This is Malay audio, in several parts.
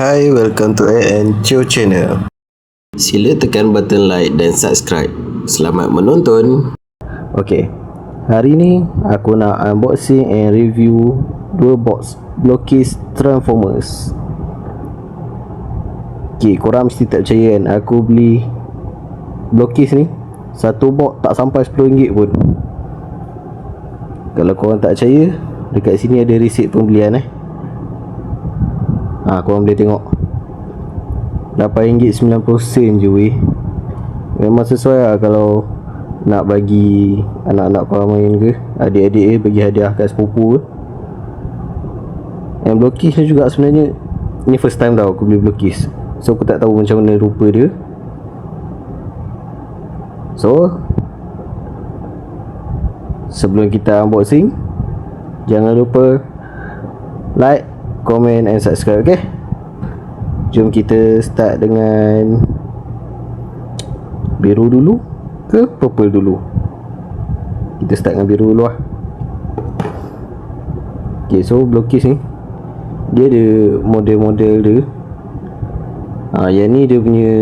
Hai, welcome to AN Chio Channel. Sila tekan button like dan subscribe. Selamat menonton. Okay, hari ni aku nak unboxing and review dua box Blockis Transformers. Okay, korang mesti tak percaya kan, aku beli Blockis ni satu box tak sampai RM10 pun. Kalau korang tak percaya, dekat sini ada resit pembelian korang boleh tengok RM8.90 je weh. Memang sesuai lah kalau nak bagi anak-anak korang main ke, adik-adik bagi hadiah kat sepupu ke. And Blockis ni juga sebenarnya ni first time tau aku beli Blockis, so aku tak tahu macam mana rupa dia. So sebelum kita unboxing, jangan lupa like, komen and subscribe, okay? Jom kita start dengan biru dulu ke purple dulu? Kita start dengan biru dulu lah. Okay, so Blockis ni dia ada model-model dia. Yang ni dia punya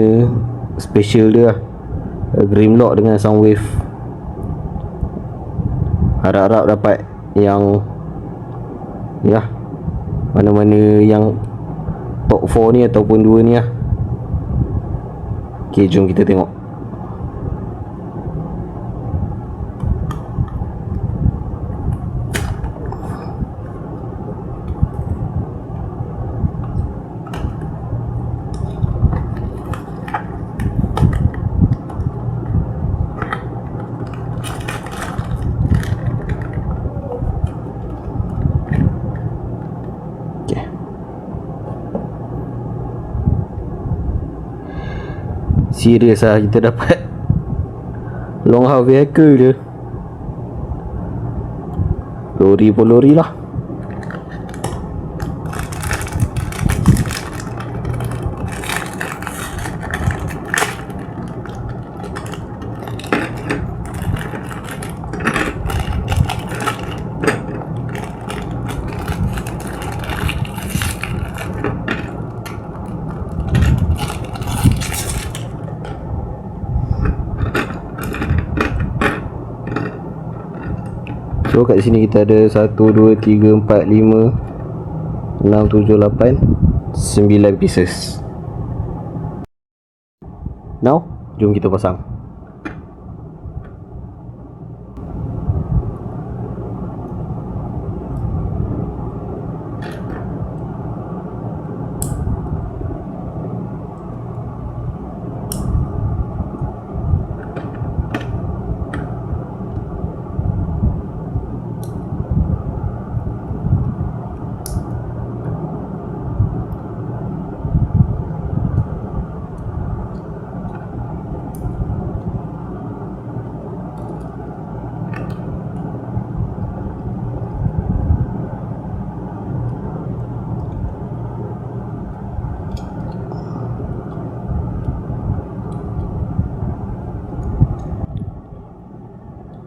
special dia lah, Grimlock dengan Soundwave. Harap-harap dapat yang mana-mana yang top 4 ni ataupun 2 ni lah. Okay, jom kita tengok. Serius lah kita dapat long haul vehicle je. Lori pun lori lah. So kat sini kita ada 1, 2, 3, 4, 5, 6, 7, 8, 9 pieces. Now, jom kita pasang.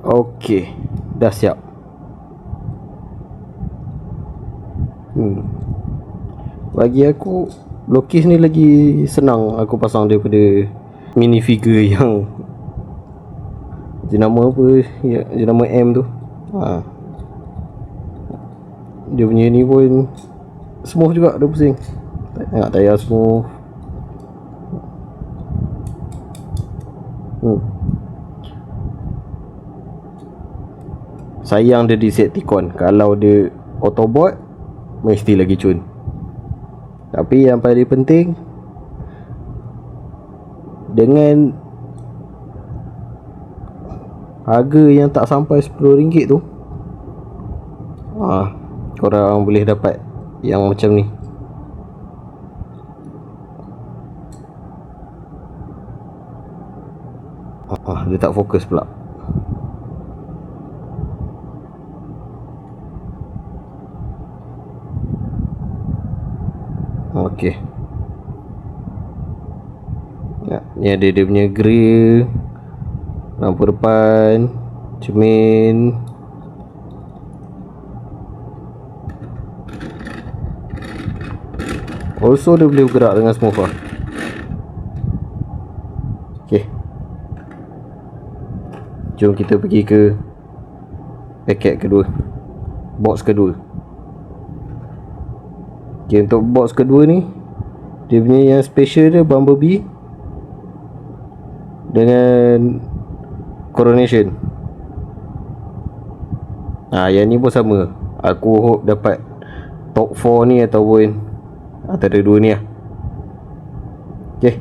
Okey, dah siap. Bagi aku Blockis ni lagi senang aku pasang daripada minifigure yang jenama apa, jenama M tu. Dia punya ni pun smooth juga, dia pusing. Tengok tayar smooth. Sayang dia Decepticon. Kalau dia Autobot mesti lagi cun. Tapi yang paling penting, dengan harga yang tak sampai RM10 tu, korang boleh dapat yang macam ni. Dia tak fokus pula. Okey. Ni ada dia punya grill, lampu depan, cermin. Also dia boleh bergerak dengan smooth lah. Okay, jom kita pergi ke paket kedua, box kedua. Okay, untuk box kedua ni, dia punya yang special dia Bumblebee dengan Coronation. Yang ni pun sama. Aku hope dapat top 4 ni ataupun antara dua ni lah. Okay,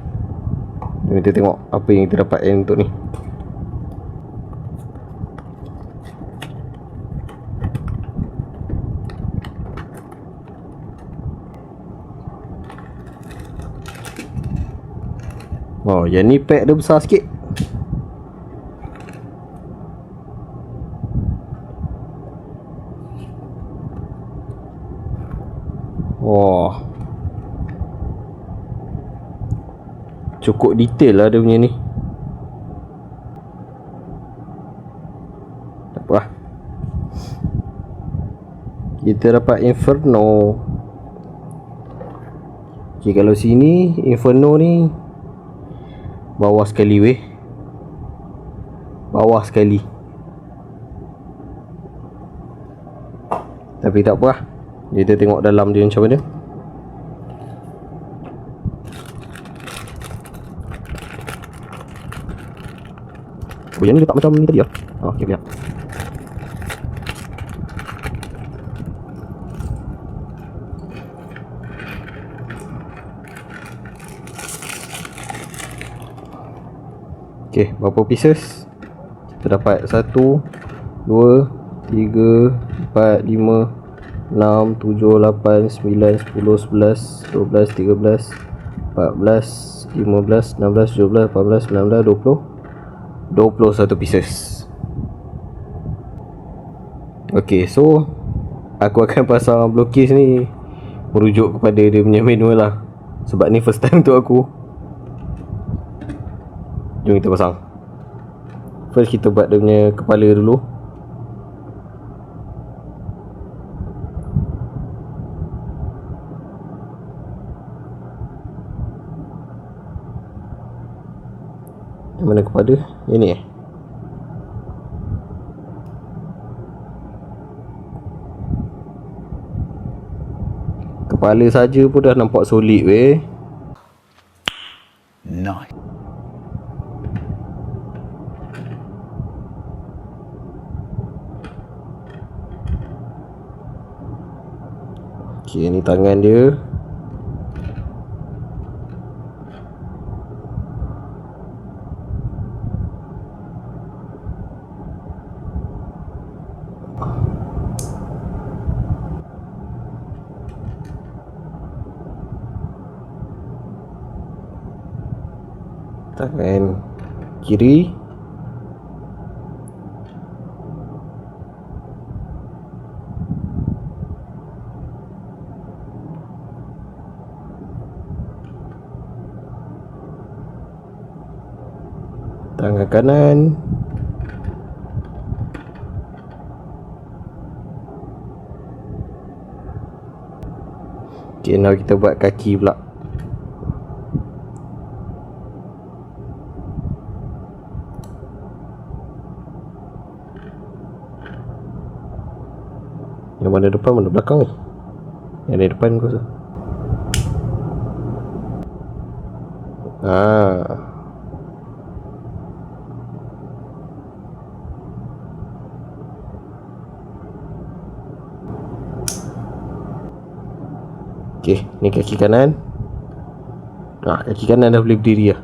jom kita tengok apa yang kita dapat yang untuk ni. Oh, yang ni pack dia besar sikit. Oh, cukup detail lah dia punya ni. Tak apa lah. Kita dapat Inferno. Okay, kalau sini Inferno ni bawah sekali weh. Bawah sekali. Tapi tak apa lah. Kita tengok dalam dia macam mana. Oh, yang ni letak macam ni tadi lah. Okay, lihat. Okay, berapa pieces? Kita dapat 1, 2, 3, 4, 5, 6, 7, 8, 9, 10, 11, 12, 13, 14, 15, 16, 17, 18, 19, 20, 21 pieces. Okay, so aku akan pasang blockcase ni merujuk kepada dia punya manual lah. Sebab ni first time untuk aku. Jom kita pasang. First kita buat dia punya kepala dulu. Yang mana kepala? Yang ni Kepala saja pun dah nampak solid weh. Nice. Okay, ni tangan dia. Tangan kiri. Tangan kanan. Okay, now kita buat kaki pula. Yang mana depan, mana belakang ni? Yang dari depan kau rasa. Okay, ni kaki kanan. Kaki kanan dah boleh berdiri lah.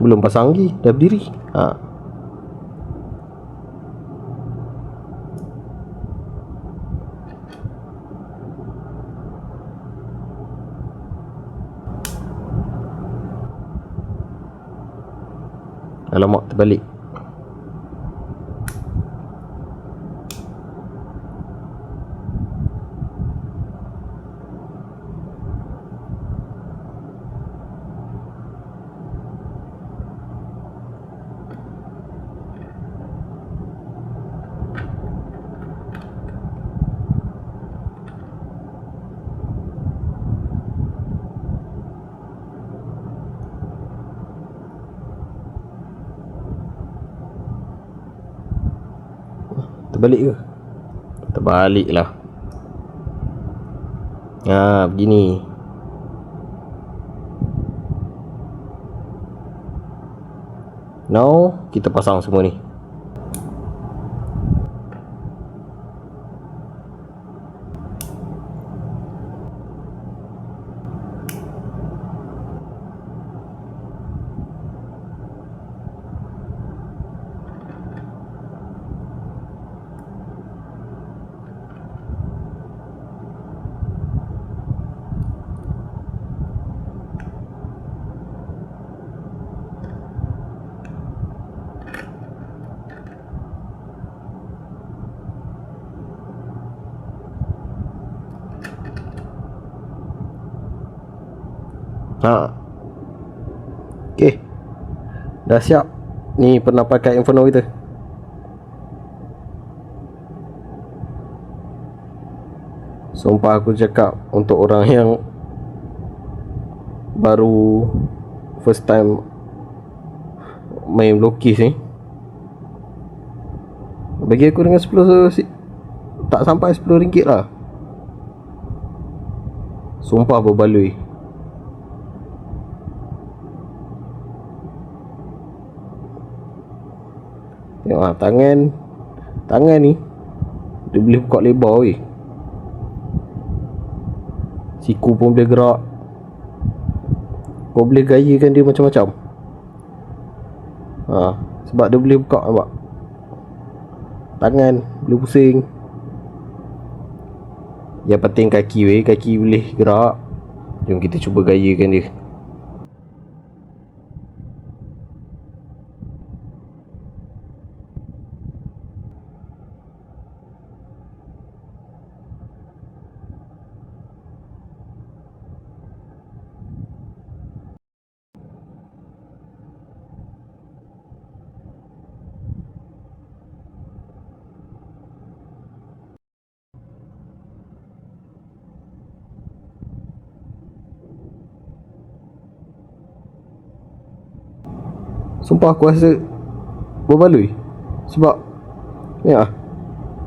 Belum pasang lagi, dah berdiri. Alamak, terbalik. Terbalik ke? Terbalik lah. Begini. Now kita pasang semua ni. Okay, dah siap. Ni pernah pakai Inferno kita. Sumpah aku cakap, untuk orang yang baru first time main Blokis ni, bagi aku dengan 10 tak sampai RM10 lah. Sumpah berbaloi. Tengok tangan ni dia boleh buka lebar weh. Siku pun boleh gerak. Kau boleh gayakan dia macam-macam. Sebab dia boleh buka, nampak? Tangan boleh pusing. Yang penting kaki weh, kaki boleh gerak. Jom kita cuba gayakan dia. Sumpah aku rasa berbaloi. Sebab ni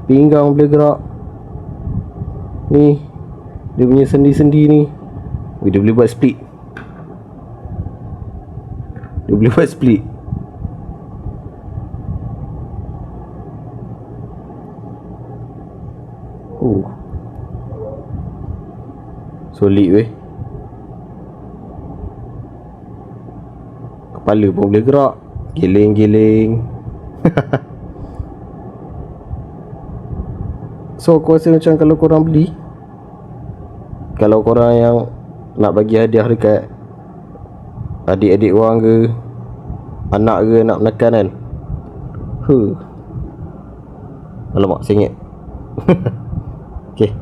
pinggang boleh gerak. Ni dia punya sendi-sendi ni, dia boleh buat split. Solid weh. Kepala pun boleh gerak, giling-giling. So aku rasa macam kalau korang beli, kalau korang yang nak bagi hadiah dekat adik-adik korang ke, anak ke nak menekan kan, alamak sengit. Okay.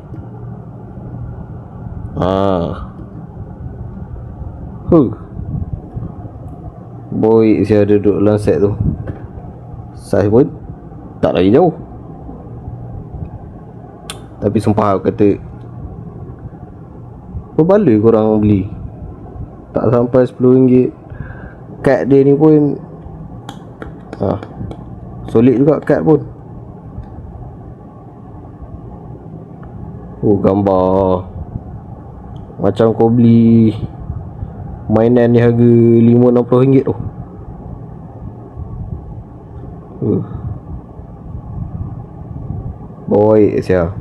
Boy, saya duduk dalam set tu. Saiz pun tak lagi jauh. Tapi sumpah aku kata, berbaloi korang beli. Tak sampai RM10. Kad dia ni pun solid juga kad pun. Gambar macam kau beli mainan ni harga RM50-60 tu. Boy, siap.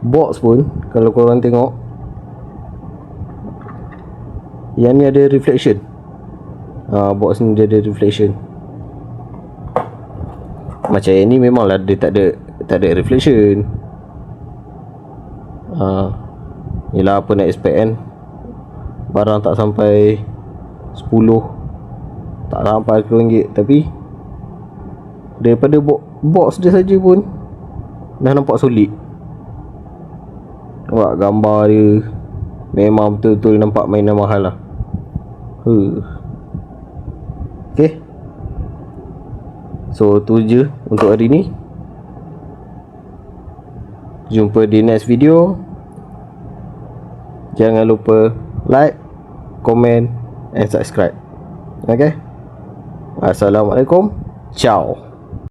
Box pun kalau korang tengok, yang ni ada reflection. Box ni dia ada reflection. Macam yang ni memanglah dia tak ada reflection. Yelah, apa nak expect kan, barang tak sampai 10, tak sampai RM10. Tapi daripada box dia saja pun dah nampak solid. Nampak gambar dia, memang betul-betul nampak mainan mahal lah. Okay, so tu je untuk hari ni. Jumpa di next video. Jangan lupa like, comment and subscribe. Okay, Assalamualaikum. Ciao.